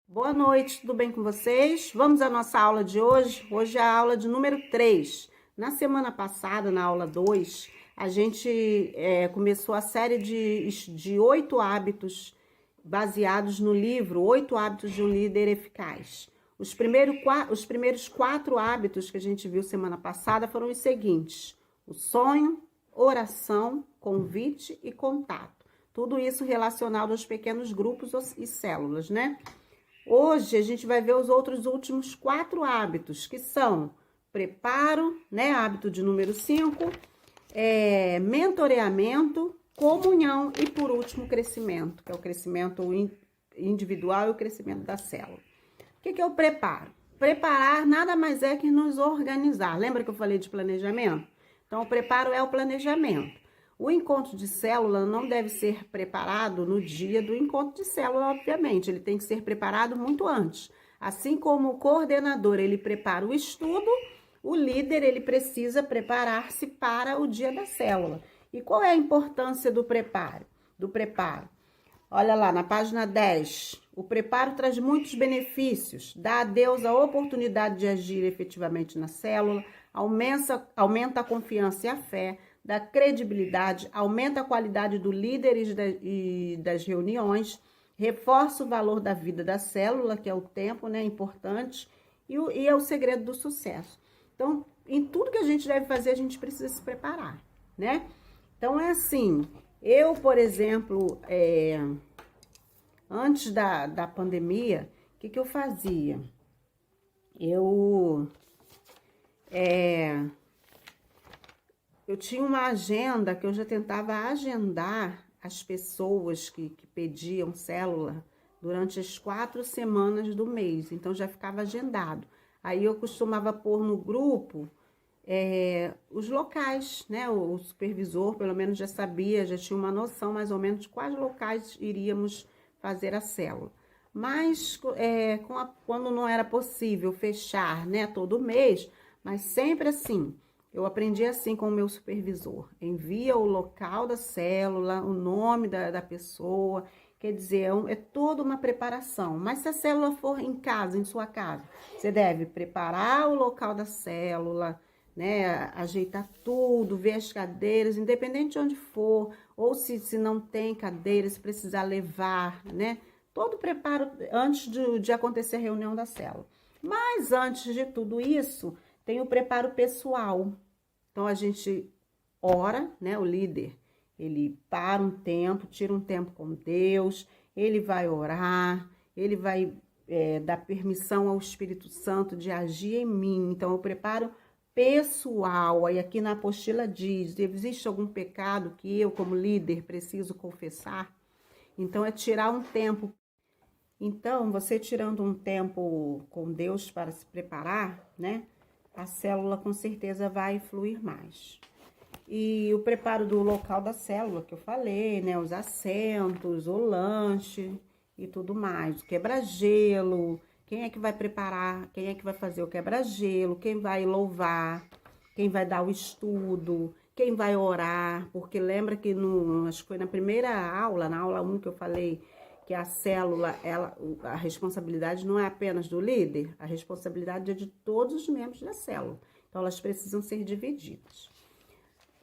Boa noite, tudo bem com vocês? Vamos à nossa aula de hoje. Hoje é a aula de número 3. Na semana passada, na aula 2, a gente começou a série de 8 hábitos baseados no livro 8 Hábitos de um Líder Eficaz. Os primeiros 4 hábitos que a gente viu semana passada foram os seguintes: o sonho, oração, convite e contato. Tudo isso relacionado aos pequenos grupos e células, né? Hoje a gente vai ver os outros últimos 4 hábitos, que são preparo, né? Hábito de número 5, mentoreamento, comunhão e, por último, crescimento, que é o crescimento individual e o crescimento da célula. O que é o preparo? Preparar nada mais é que nos organizar. Lembra que eu falei de planejamento? Então, o preparo é o planejamento. O encontro de célula não deve ser preparado no dia do encontro de célula, obviamente. Ele tem que ser preparado muito antes. Assim como o coordenador, ele prepara o estudo, o líder, ele precisa preparar-se para o dia da célula. E qual é a importância do preparo? Olha lá, na página 10. O preparo traz muitos benefícios. Dá a Deus a oportunidade de agir efetivamente na célula, aumenta a confiança e a fé, dá credibilidade, aumenta a qualidade do líder e das reuniões, reforça o valor da vida da célula, que é o tempo, né, importante, e é o segredo do sucesso. Então, em tudo que a gente deve fazer, a gente precisa se preparar, né? Então, é assim, eu, por exemplo, antes da pandemia, o que eu fazia? Eu tinha uma agenda que eu já tentava agendar as pessoas que pediam célula durante as 4 semanas do mês. Então, já ficava agendado. Aí, eu costumava pôr no grupo os locais, né? O supervisor, pelo menos, já sabia, já tinha uma noção mais ou menos de quais locais iríamos fazer a célula. Mas, quando não era possível fechar, né, todo mês, mas sempre assim, eu aprendi assim com o meu supervisor. Envia o local da célula, o nome da pessoa, quer dizer, é toda uma preparação. Mas se a célula for em casa, em sua casa, você deve preparar o local da célula, né? Ajeitar tudo, ver as cadeiras, independente de onde for, ou se não tem cadeira, se precisar levar, né? Todo o preparo antes de acontecer a reunião da célula. Mas antes de tudo isso, tem o preparo pessoal. Então, a gente ora, né? O líder, ele para um tempo, tira um tempo com Deus, ele vai orar, ele vai dar permissão ao Espírito Santo de agir em mim. Então, eu preparo pessoal. Aí aqui na apostila diz, existe algum pecado que eu, como líder, preciso confessar? Então, é tirar um tempo. Então, você tirando um tempo com Deus para se preparar, né? A célula com certeza vai fluir mais. E o preparo do local da célula, que eu falei, né? Os assentos, o lanche e tudo mais. O quebra-gelo, quem é que vai preparar, quem é que vai fazer o quebra-gelo, quem vai louvar, quem vai dar o estudo, quem vai orar. Porque lembra que acho que foi na primeira aula, na aula 1 que eu falei, que a célula, a responsabilidade não é apenas do líder, a responsabilidade é de todos os membros da célula. Então, elas precisam ser divididas.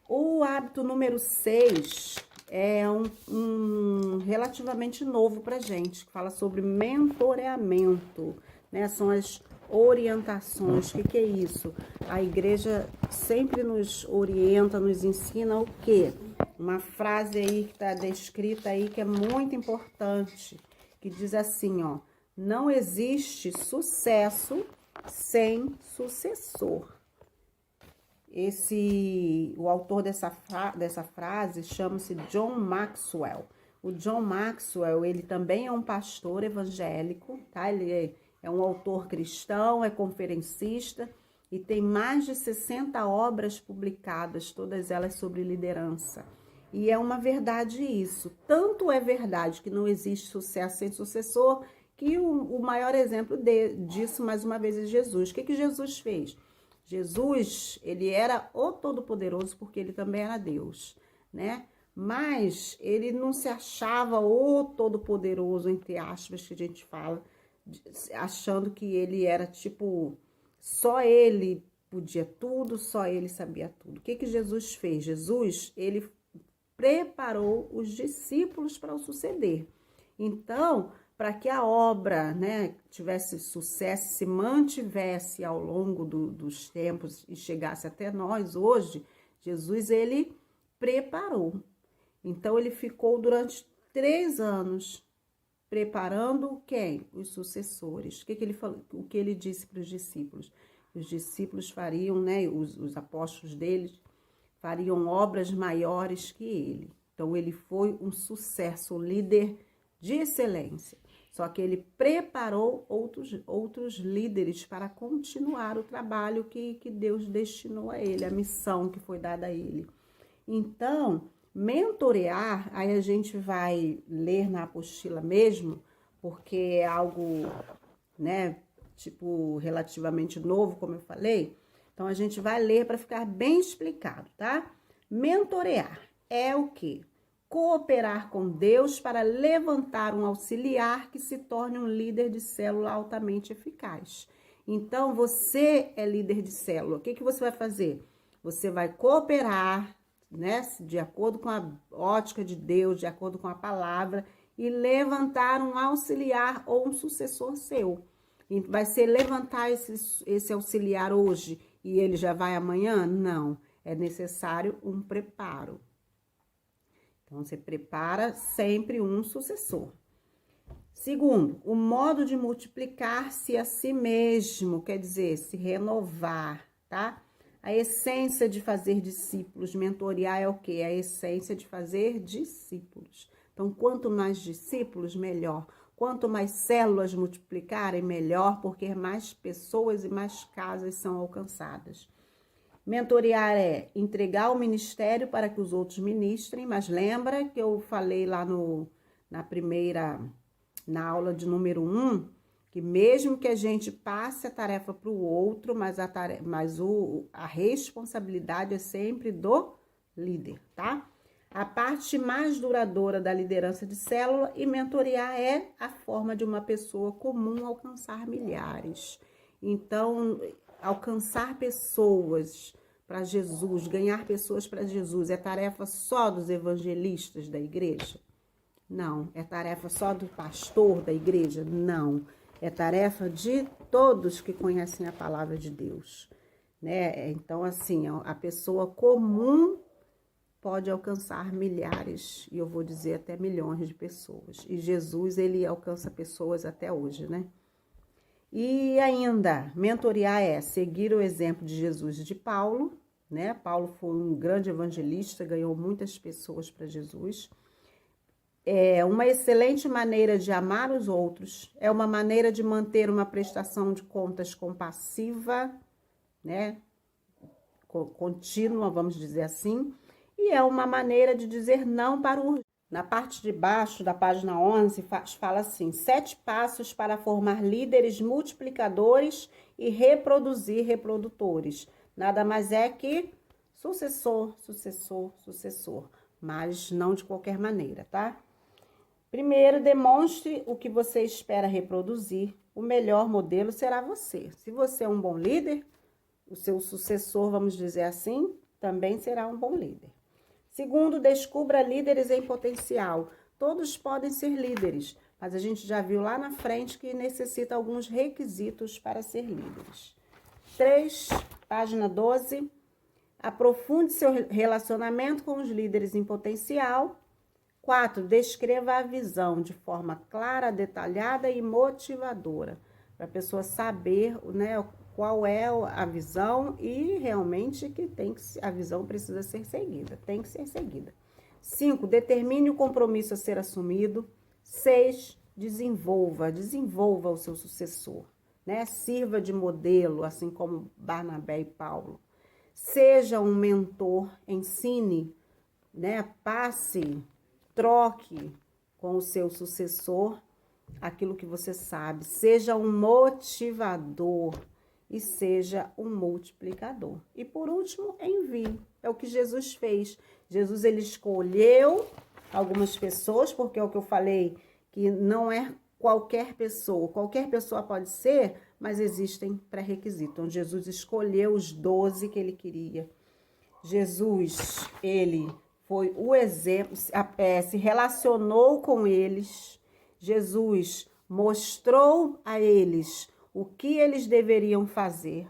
O hábito número 6 é um relativamente novo pra gente, que fala sobre mentoreamento, né? São as orientações. O que é isso? A igreja sempre nos orienta, nos ensina o quê? Uma frase aí que está descrita aí que é muito importante, que diz assim, ó: não existe sucesso sem sucessor. O autor dessa frase chama-se John Maxwell. O John Maxwell, ele também é um pastor evangélico, tá? Ele é um autor cristão, é conferencista e tem mais de 60 obras publicadas, todas elas sobre liderança. E é uma verdade isso. Tanto é verdade que não existe sucesso sem sucessor, que o maior exemplo disso, mais uma vez, é Jesus. O que Jesus fez? Jesus, ele era o Todo-Poderoso porque ele também era Deus, né? Mas ele não se achava o Todo-Poderoso, entre aspas, que a gente fala, achando que ele era tipo, só ele podia tudo, só ele sabia tudo. O que que Jesus fez? Jesus, ele preparou os discípulos para o suceder. Então, para que a obra, né, tivesse sucesso, se mantivesse ao longo dos tempos e chegasse até nós hoje, Jesus, ele preparou. Então, ele ficou durante 3 anos preparando quem? Os sucessores. O que ele falou? O que ele disse para os discípulos? Os discípulos fariam, né, os apóstolos deles, fariam obras maiores que ele. Então, ele foi um sucesso, um líder de excelência. Só que ele preparou outros líderes para continuar o trabalho que Deus destinou a ele, a missão que foi dada a ele. Então, mentorear, aí a gente vai ler na apostila mesmo, porque é algo, né, tipo, relativamente novo, como eu falei. Então, a gente vai ler para ficar bem explicado, tá? Mentorear é o quê? Cooperar com Deus para levantar um auxiliar que se torne um líder de célula altamente eficaz. Então, você é líder de célula. O que que você vai fazer? Você vai cooperar, né, de acordo com a ótica de Deus, de acordo com a palavra, e levantar um auxiliar ou um sucessor seu. E vai ser levantar esse auxiliar hoje e ele já vai amanhã? Não, é necessário um preparo. Então, você prepara sempre um sucessor. Segundo, o modo de multiplicar-se a si mesmo, quer dizer, se renovar, tá? A essência de fazer discípulos, mentorear é o quê? A essência de fazer discípulos. Então, quanto mais discípulos, melhor. Quanto mais células multiplicarem, melhor, porque mais pessoas e mais casas são alcançadas. Mentorear é entregar o ministério para que os outros ministrem, mas lembra que eu falei lá na aula de número 1, que mesmo que a gente passe a tarefa para o outro, mas a responsabilidade é sempre do líder, tá? A parte mais duradoura da liderança de célula e mentorear é a forma de uma pessoa comum alcançar milhares. Então, alcançar pessoas para Jesus, ganhar pessoas para Jesus, é tarefa só dos evangelistas da igreja? Não. É tarefa só do pastor da igreja? Não. É tarefa de todos que conhecem a palavra de Deus, né? Então, assim, a pessoa comum pode alcançar milhares, e eu vou dizer até milhões de pessoas. E Jesus, ele alcança pessoas até hoje, né? E ainda, mentorear é seguir o exemplo de Jesus e de Paulo, né? Paulo foi um grande evangelista, ganhou muitas pessoas para Jesus. É uma excelente maneira de amar os outros, é uma maneira de manter uma prestação de contas compassiva, né? Contínua, vamos dizer assim, e é uma maneira de dizer não para o urgente. Na parte de baixo da página 11, fala assim: 7 passos para formar líderes multiplicadores e reproduzir reprodutores. Nada mais é que sucessor, sucessor, sucessor, mas não de qualquer maneira, tá? Primeiro, demonstre o que você espera reproduzir. O melhor modelo será você. Se você é um bom líder, o seu sucessor, vamos dizer assim, também será um bom líder. Segundo, descubra líderes em potencial. Todos podem ser líderes, mas a gente já viu lá na frente que necessita alguns requisitos para ser líderes. 3, página 12. Aprofunde seu relacionamento com os líderes em potencial. 4, descreva a visão de forma clara, detalhada e motivadora, para a pessoa saber, né, qual é a visão e realmente a visão precisa ser seguida, tem que ser seguida. 5, determine o compromisso a ser assumido. 6, desenvolva o seu sucessor, né? Sirva de modelo, assim como Barnabé e Paulo. Seja um mentor, ensine, né? Troque com o seu sucessor aquilo que você sabe. Seja um motivador e seja um multiplicador. E por último, envie. É o que Jesus fez. Jesus, ele escolheu algumas pessoas, porque é o que eu falei, que não é qualquer pessoa pode ser, mas existem pré-requisitos. Então, Jesus escolheu os 12 que ele queria. Jesus, ele foi o exemplo, se relacionou com eles. Jesus mostrou a eles o que eles deveriam fazer.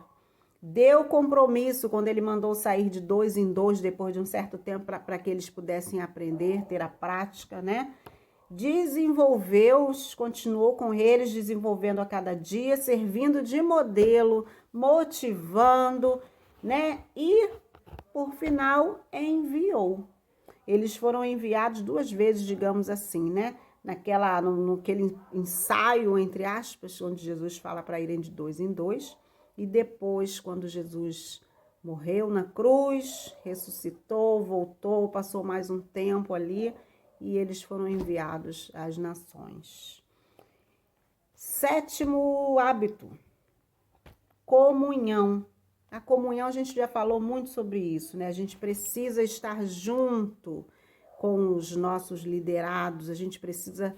Deu compromisso quando ele mandou sair de 2 em 2 depois de um certo tempo para que eles pudessem aprender, ter a prática, né? Desenvolveu-os, continuou com eles, desenvolvendo a cada dia, servindo de modelo, motivando, né? E, por final, enviou. Eles foram enviados 2 vezes, digamos assim, né? Naquele ensaio, entre aspas, onde Jesus fala para irem de 2 em 2. E depois, quando Jesus morreu na cruz, ressuscitou, voltou, passou mais um tempo ali e eles foram enviados às nações. 7º hábito, comunhão. A comunhão, a gente já falou muito sobre isso, né? A gente precisa estar junto com os nossos liderados, a gente precisa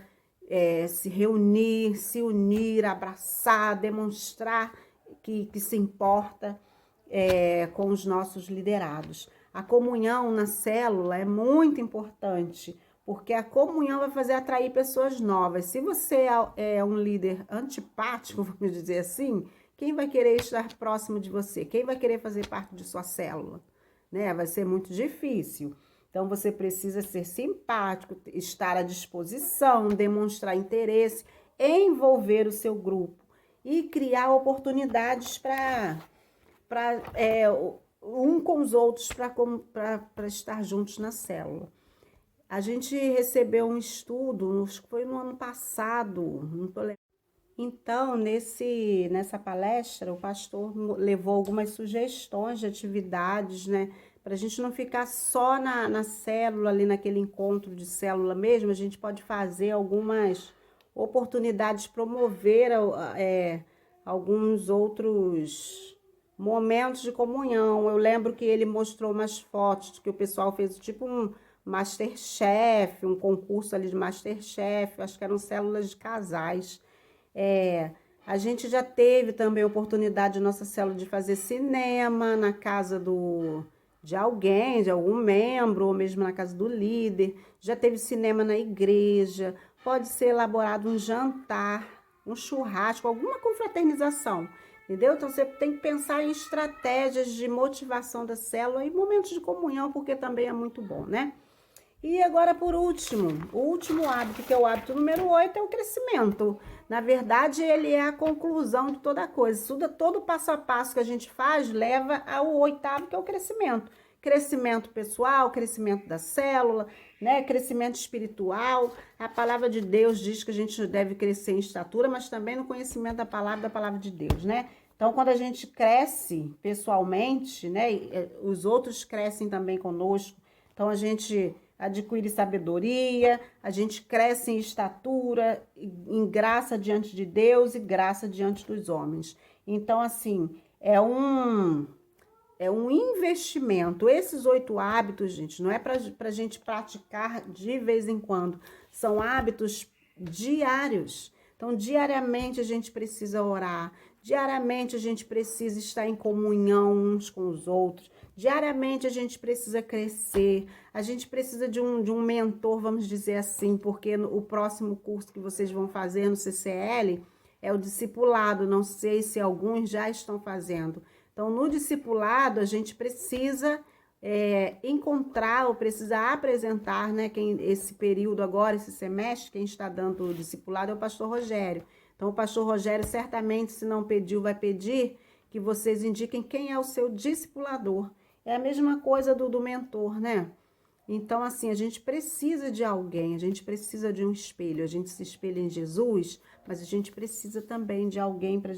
se reunir, se unir, abraçar, demonstrar que se importa com os nossos liderados. A comunhão na célula é muito importante, porque a comunhão vai fazer atrair pessoas novas. Se você é um líder antipático, vamos dizer assim, quem vai querer estar próximo de você? Quem vai querer fazer parte de sua célula? Né? Vai ser muito difícil. Então, você precisa ser simpático, estar à disposição, demonstrar interesse, envolver o seu grupo e criar oportunidades para um com os outros para estar juntos na célula. A gente recebeu um estudo, foi no ano passado, não tô lembrando. Então, nessa palestra, o pastor levou algumas sugestões de atividades, né? Para a gente não ficar só na célula, ali naquele encontro de célula mesmo, a gente pode fazer algumas oportunidades, promover alguns outros momentos de comunhão. Eu lembro que ele mostrou umas fotos que o pessoal fez tipo um Masterchef, um concurso ali de Masterchef, acho que eram células de casais. A gente já teve também a oportunidade, nossa célula, de fazer cinema na casa de alguém, de algum membro, ou mesmo na casa do líder. Já teve cinema na igreja. Pode ser elaborado um jantar, um churrasco, alguma confraternização, entendeu? Então, você tem que pensar em estratégias de motivação da célula e momentos de comunhão, porque também é muito bom, né? E agora, por último, o último hábito, que é o hábito número 8, é o crescimento. Na verdade, ele é a conclusão de toda coisa. Todo passo a passo que a gente faz leva ao 8º, que é o crescimento. Crescimento pessoal, crescimento da célula, né? Crescimento espiritual. A palavra de Deus diz que a gente deve crescer em estatura, mas também no conhecimento da palavra de Deus, né? Então, quando a gente cresce pessoalmente, né? Os outros crescem também conosco. Então, a gente adquire sabedoria, a gente cresce em estatura, em graça diante de Deus e graça diante dos homens. Então, assim, é um investimento. Esses 8 hábitos, gente, não é para a gente praticar de vez em quando. São hábitos diários. Então, diariamente a gente precisa orar. Diariamente a gente precisa estar em comunhão uns com os outros. Diariamente a gente precisa crescer. A gente precisa de um mentor, vamos dizer assim, porque o próximo curso que vocês vão fazer no CCL é o discipulado. Não sei se alguns já estão fazendo. Então, no discipulado, a gente precisa encontrar ou precisa apresentar, né? Esse período agora, esse semestre, quem está dando o discipulado é o pastor Rogério. Então, o pastor Rogério certamente, se não pediu, vai pedir que vocês indiquem quem é o seu discipulador. É a mesma coisa do mentor, né? Então, assim, a gente precisa de alguém, a gente precisa de um espelho. A gente se espelha em Jesus, mas a gente precisa também de alguém para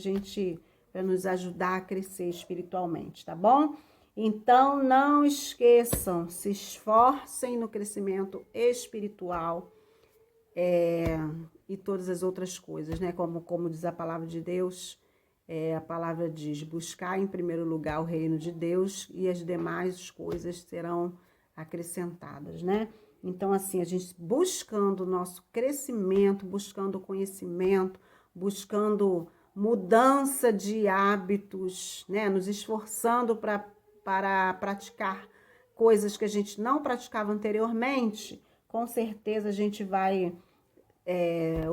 nos ajudar a crescer espiritualmente, tá bom? Então, não esqueçam, se esforcem no crescimento espiritual e todas as outras coisas, né? Como diz a palavra de Deus, a palavra diz: buscar em primeiro lugar o reino de Deus e as demais coisas serão acrescentadas, né? Então, assim, a gente buscando o nosso crescimento, buscando conhecimento, buscando mudança de hábitos, né? Nos esforçando para praticar coisas que a gente não praticava anteriormente, com certeza a gente vai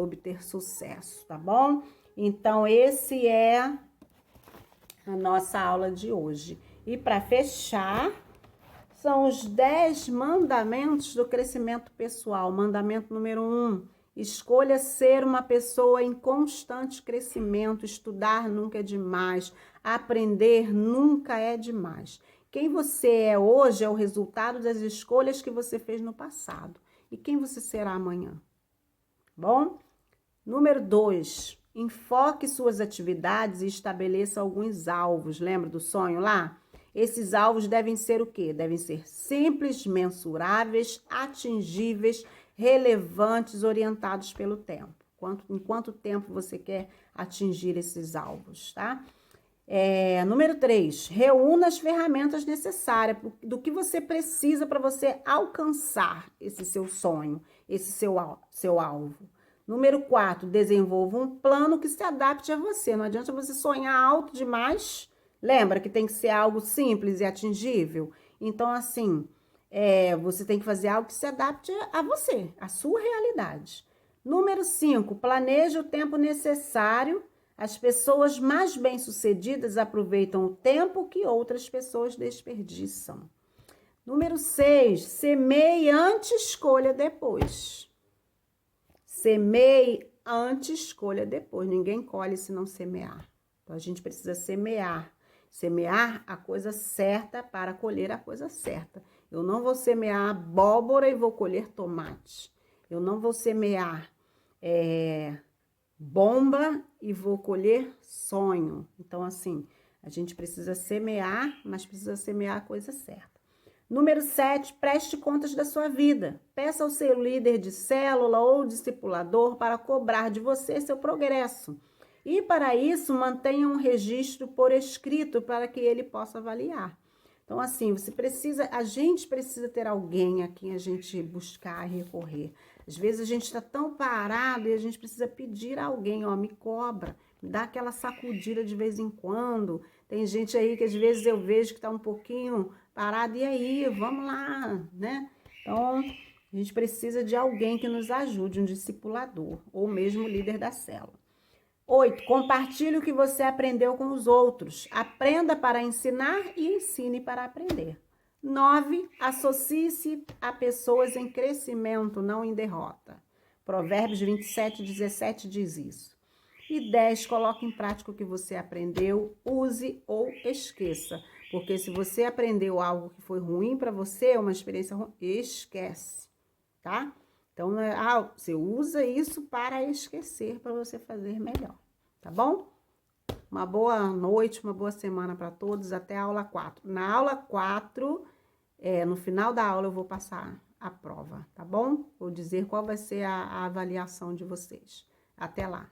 obter sucesso, tá bom? Então, esse é a nossa aula de hoje. E para fechar, são os 10 mandamentos do crescimento pessoal. Mandamento número 1, escolha ser uma pessoa em constante crescimento. Estudar nunca é demais, aprender nunca é demais. Quem você é hoje é o resultado das escolhas que você fez no passado. E quem você será amanhã? Bom? Número 2, enfoque suas atividades e estabeleça alguns alvos. Lembra do sonho lá? Esses alvos devem ser o quê? Devem ser simples, mensuráveis, atingíveis, relevantes, orientados pelo tempo. Em quanto tempo você quer atingir esses alvos, tá? Número 3, reúna as ferramentas necessárias do que você precisa para você alcançar esse seu sonho, esse seu alvo. Número 4, desenvolva um plano que se adapte a você. Não adianta você sonhar alto demais. Lembra que tem que ser algo simples e atingível? Então, assim, você tem que fazer algo que se adapte a você, a sua realidade. Número 5, planeje o tempo necessário. As pessoas mais bem-sucedidas aproveitam o tempo que outras pessoas desperdiçam. Número 6, semeie antes, escolha depois. Semeie antes, escolha depois. Ninguém colhe se não semear. Então, a gente precisa semear. Semear a coisa certa para colher a coisa certa. Eu não vou semear abóbora e vou colher tomate. Eu não vou semear bomba e vou colher sonho. Então, assim, a gente precisa semear, mas precisa semear a coisa certa. Número 7, preste contas da sua vida. Peça ao seu líder de célula ou discipulador para cobrar de você seu progresso. E para isso, mantenha um registro por escrito para que ele possa avaliar. Então, assim, a gente precisa ter alguém a quem a gente buscar e recorrer. Às vezes a gente está tão parado e a gente precisa pedir a alguém, ó, me cobra, me dá aquela sacudida de vez em quando. Tem gente aí que às vezes eu vejo que está um pouquinho parado, e aí, vamos lá, né? Então, a gente precisa de alguém que nos ajude, um discipulador, ou mesmo líder da célula. 8, compartilhe o que você aprendeu com os outros. Aprenda para ensinar e ensine para aprender. 9, associe-se a pessoas em crescimento, não em derrota. Provérbios 27:17 diz isso. E 10, coloque em prática o que você aprendeu, use ou esqueça. Porque se você aprendeu algo que foi ruim para você, uma experiência ruim, esquece, tá? Então, você usa isso para esquecer, para você fazer melhor, tá bom? Uma boa noite, uma boa semana para todos, até a aula 4. Na aula 4, no final da aula eu vou passar a prova, tá bom? Vou dizer qual vai ser a avaliação de vocês. Até lá!